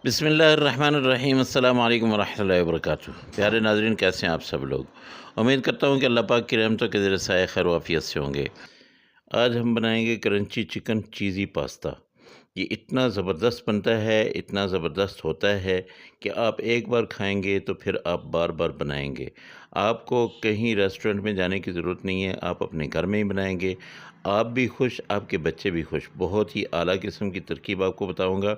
बिस्मिल्लाहिर्रहमानिर्रहीम अस्सलाम वालेकुम वरहमतुल्लाहि वबरकातुहू। प्यारे नाज़रीन, कैसे हैं आप सब लोग। उम्मीद करता हूँ कि अल्लाह पाक की रहमतों के ज़रिए साए खैर वाफ़ियत से होंगे। आज हम बनाएंगे क्रंची चिकन चीज़ी पास्ता। ये इतना ज़बरदस्त बनता है, इतना ज़बरदस्त होता है कि आप एक बार खाएंगे तो फिर आप बार बार बनाएंगे। आपको कहीं रेस्टोरेंट में जाने की ज़रूरत नहीं है, आप अपने घर में ही बनाएंगे। आप भी खुश, आपके बच्चे भी खुश। बहुत ही आला किस्म की तरकीब आपको बताऊंगा।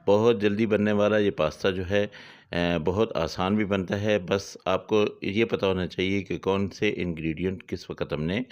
बहुत जल्दी बनने वाला ये पास्ता जो है बहुत आसान भी बनता है। बस आपको ये पता होना चाहिए कि कौन से इंग्रेडिएंट किस वक्त हमने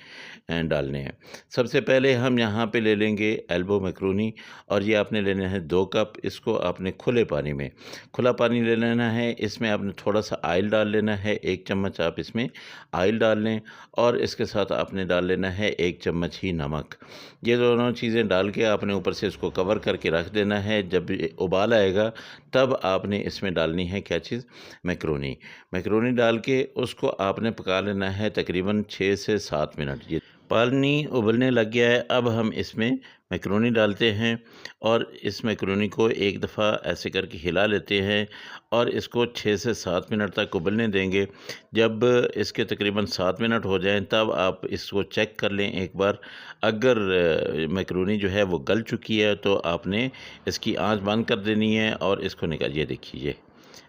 डालने हैं। सबसे पहले हम यहाँ पे ले लेंगे एल्बो मैक्रोनी, और ये आपने लेना है 2 कप। इसको आपने खुले पानी में, खुला पानी ले लेना है। इसमें आपने थोड़ा सा ऑयल डाल लेना है, 1 चम्मच आप इसमें ऑयल डाल लें, और इसके साथ आपने डाल लेना है 1 चम्मच ही नमक। ये दोनों चीज़ें डाल के आपने ऊपर से इसको कवर करके रख देना है। जब ये उबाल आएगा तब आपने इसमें डालनी है क्या चीज़, मैक्रोनी। मैक्रोनी डाल के उसको आपने पका लेना है तकरीबन 6 से 7 मिनट। ये पानी उबलने लग गया है, अब हम इसमें मैक्रोनी डालते हैं और इस मैक्रोनी को एक दफ़ा ऐसे करके हिला लेते हैं और इसको 6 से 7 मिनट तक उबलने देंगे। जब इसके तकरीबन 7 मिनट हो जाएं तब आप इसको चेक कर लें एक बार। अगर मैक्रोनी जो है वो गल चुकी है तो आपने इसकी आंच बंद कर देनी है और इसको निकालिए। देखिए,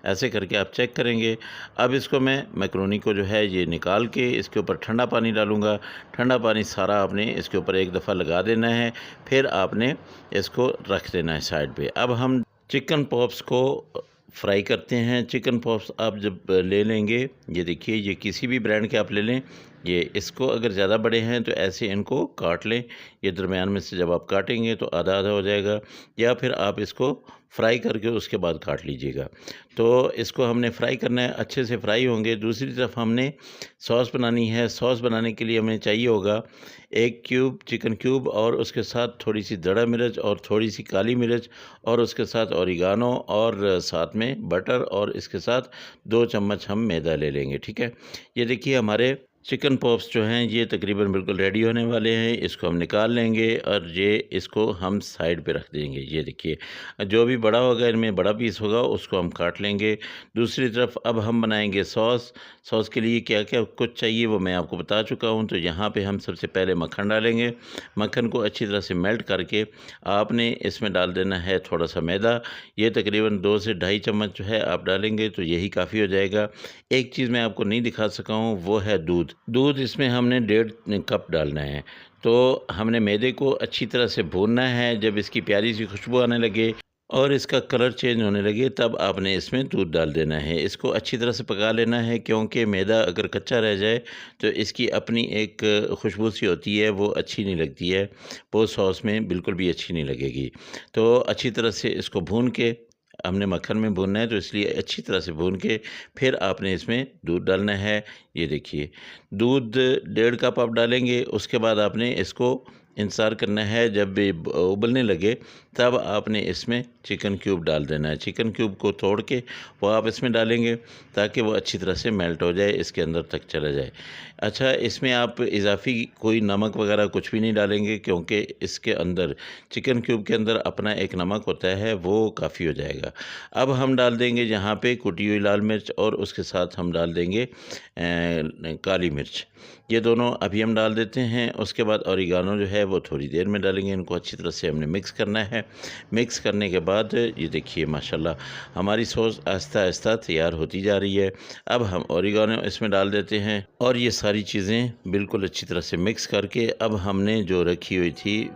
ऐसे करके आप चेक करेंगे। अब इसको मैं मैक्रोनी को जो है ये निकाल के इसके ऊपर ठंडा पानी डालूँगा। ठंडा पानी सारा आपने इसके ऊपर एक दफ़ा लगा देना है, फिर आपने इसको रख देना है साइड पे। अब हम चिकन पॉप्स को फ्राई करते हैं। चिकन पॉप्स आप जब ले लेंगे, ये देखिए, ये किसी भी ब्रांड के आप ले लें। ये इसको अगर ज़्यादा बड़े हैं तो ऐसे इनको काट लें। ये दरमियान में से जब आप काटेंगे तो आधा आधा हो जाएगा, या फिर आप इसको फ्राई करके उसके बाद काट लीजिएगा। तो इसको हमने फ्राई करना है, अच्छे से फ्राई होंगे। दूसरी तरफ हमने सॉस बनानी है। सॉस बनाने के लिए हमें चाहिए होगा 1 क्यूब चिकन क्यूब, और उसके साथ थोड़ी सी दड़ा मिर्च और थोड़ी सी काली मिर्च, और उसके साथ ओरिगानो, और साथ में बटर, और इसके साथ 2 चम्मच हम मैदा ले लेंगे। ठीक है, ये देखिए हमारे चिकन पॉप्स जो हैं ये तकरीबन बिल्कुल रेडी होने वाले हैं। इसको हम निकाल लेंगे और ये इसको हम साइड पे रख देंगे। ये देखिए, जो भी बड़ा होगा इनमें बड़ा पीस होगा उसको हम काट लेंगे। दूसरी तरफ अब हम बनाएंगे सॉस। सॉस के लिए क्या क्या कुछ चाहिए वो मैं आपको बता चुका हूँ। तो यहाँ पे हम सबसे पहले मक्खन डालेंगे। मक्खन को अच्छी तरह से मेल्ट करके आपने इसमें डाल देना है थोड़ा सा मैदा। ये तकरीबन 2 से ढाई चम्मच जो है आप डालेंगे तो यही काफ़ी हो जाएगा। एक चीज़ मैं आपको नहीं दिखा सका हूँ, वो है दूध। दूध इसमें हमने 1.5 कप डालना है। तो हमने मैदे को अच्छी तरह से भूनना है। जब इसकी प्यारी सी खुशबू आने लगे और इसका कलर चेंज होने लगे तब आपने इसमें दूध डाल देना है। इसको अच्छी तरह से पका लेना है, क्योंकि मैदा अगर कच्चा रह जाए तो इसकी अपनी एक खुशबू सी होती है, वो अच्छी नहीं लगती है। वो सॉस में बिल्कुल भी अच्छी नहीं लगेगी। तो अच्छी तरह से इसको भून के, हमने मक्खन में भूनना है तो इसलिए अच्छी तरह से भून के फिर आपने इसमें दूध डालना है। ये देखिए, दूध 1.5 कप आप डालेंगे। उसके बाद आपने इसको इंतज़ार करना है। जब ये उबलने लगे तब आपने इसमें चिकन क्यूब डाल देना है। चिकन क्यूब को तोड़ के वो आप इसमें डालेंगे ताकि वो अच्छी तरह से मेल्ट हो जाए, इसके अंदर तक चला जाए। अच्छा, इसमें आप इजाफ़ी कोई नमक वगैरह कुछ भी नहीं डालेंगे, क्योंकि इसके अंदर चिकन क्यूब के अंदर अपना एक नमक होता है, वो काफ़ी हो जाएगा। अब हम डाल देंगे यहाँ पे कुटी हुई लाल मिर्च, और उसके साथ हम डाल देंगे काली मिर्च। ये दोनों अभी हम डाल देते हैं। उसके बाद ओरिगानो जो है वो थोड़ी देर में डालेंगे। इनको अच्छी तरह से हमने मिक्स करना है। मिक्स करने के बाद ये देखिए माशाल्लाह हमारी सॉस आहिस्ता आहिस्ता तैयार होती जा रही है। अब हम ओरिगानो इसमें डाल देते हैं, और ये सारी चीज़ें बिल्कुल अच्छी तरह से मिक्स करके अब हमने जो रखी हुई थी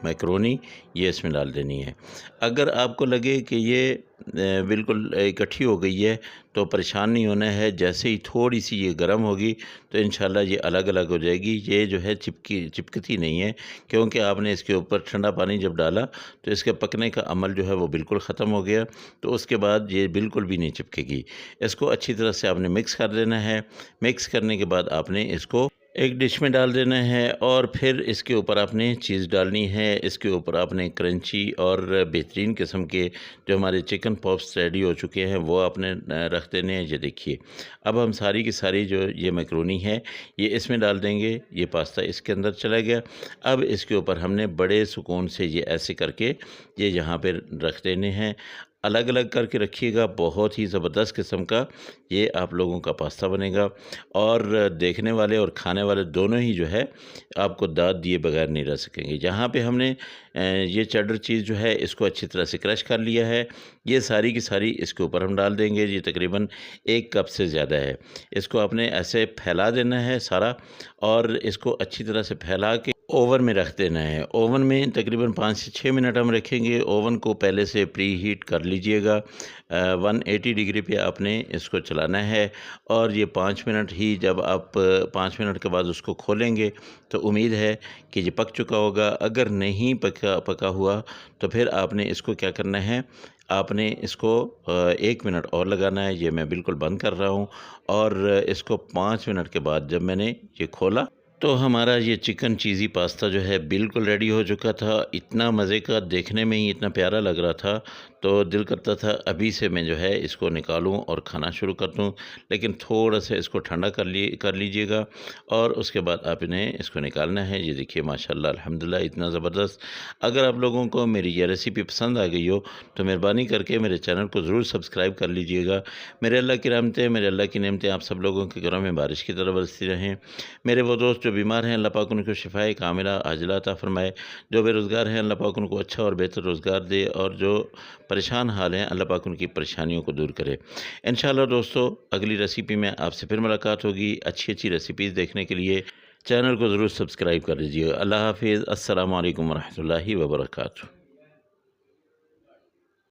मैक्रोनी, ये इसमें डाल देनी है। अगर आपको लगे कि ये बिल्कुल इकट्ठी हो गई है तो परेशान नहीं होना है। जैसे ही थोड़ी सी ये गर्म होगी तो इंशाल्लाह ये अलग अलग हो जाएगी। ये जो है चिपकती नहीं है, क्योंकि आपने इसके ऊपर ठंडा पानी जब डाला तो इसके पकने का अमल जो है वो बिल्कुल ख़त्म हो गया। तो उसके बाद ये बिल्कुल भी नहीं चिपकेगी। इसको अच्छी तरह से आपने मिक्स कर देना है। मिक्स करने के बाद आपने इसको एक डिश में डाल देना है, और फिर इसके ऊपर आपने चीज़ डालनी है। इसके ऊपर आपने क्रंची और बेहतरीन किस्म के जो हमारे चिकन पॉप्स रेडी हो चुके हैं वो आपने रख देने हैं। ये देखिए, अब हम सारी की सारी जो ये मैक्रोनी है ये इसमें डाल देंगे। ये पास्ता इसके अंदर चला गया। अब इसके ऊपर हमने बड़े सुकून से ये ऐसे करके ये यहाँ पे रख देने हैं। अलग अलग करके रखिएगा। बहुत ही ज़बरदस्त किस्म का ये आप लोगों का पास्ता बनेगा और देखने वाले और खाने वाले दोनों ही जो है आपको दाद दिए बगैर नहीं रह सकेंगे। जहाँ पे हमने ये चेडर चीज़ जो है इसको अच्छी तरह से क्रश कर लिया है, ये सारी की सारी इसके ऊपर हम डाल देंगे। ये तकरीबन 1 कप से ज़्यादा है। इसको आपने ऐसे फैला देना है सारा और इसको अच्छी तरह से फैला के ओवन में रख देना है। ओवन में तकरीबन 5 से 6 मिनट हम रखेंगे। ओवन को पहले से प्री हीट कर लीजिएगा। 180 डिग्री पे आपने इसको चलाना है और ये 5 मिनट ही जब आप 5 मिनट के बाद उसको खोलेंगे तो उम्मीद है कि ये पक चुका होगा। अगर नहीं पका हुआ तो फिर आपने इसको क्या करना है, आपने इसको 1 मिनट और लगाना है। ये मैं बिल्कुल बंद कर रहा हूँ और इसको 5 मिनट के बाद जब मैंने ये खोला तो हमारा ये चिकन चीज़ी पास्ता जो है बिल्कुल रेडी हो चुका था। इतना मज़े का, देखने में ही इतना प्यारा लग रहा था, तो दिल करता था अभी से मैं जो है इसको निकालूं और खाना शुरू कर दूं। लेकिन थोड़ा सा इसको ठंडा कर लीजिएगा और उसके बाद आपने इसको निकालना है। ये देखिए माशाल्लाह अल्हम्दुलिल्लाह इतना ज़बरदस्त। अगर आप लोगों को मेरी ये रेसिपी पसंद आ गई हो तो मेहरबानी करके मेरे चैनल को ज़रूर सब्सक्राइब कर लीजिएगा। मेरे अल्लाह की रहमतें, मेरे अल्लाह की नेमतें आप सब लोगों के घरों में बारिश की तरह बरसती रहें। मेरे वो दोस्त जो बीमार हैं अल्लाह पाक उनको शिफाए कामिला आजिला अता फ़रमाए। जो बेरोज़गार हैं अल्लाह पाक उनको अच्छा और बेहतर रोज़गार दे और जो परेशान हाल हैं अल्लाह पाक उनकी परेशानियों को दूर करे। इंशाअल्लाह दोस्तों अगली रेसिपी में आपसे फिर मुलाकात होगी। अच्छी अच्छी रेसिपीज़ देखने के लिए चैनल को ज़रूर सब्सक्राइब कर लीजिएगा। अल्लाह हाफ़िज़। अस्सलामु अलैकुम वरहमतुल्लाहि वबरकातुहू।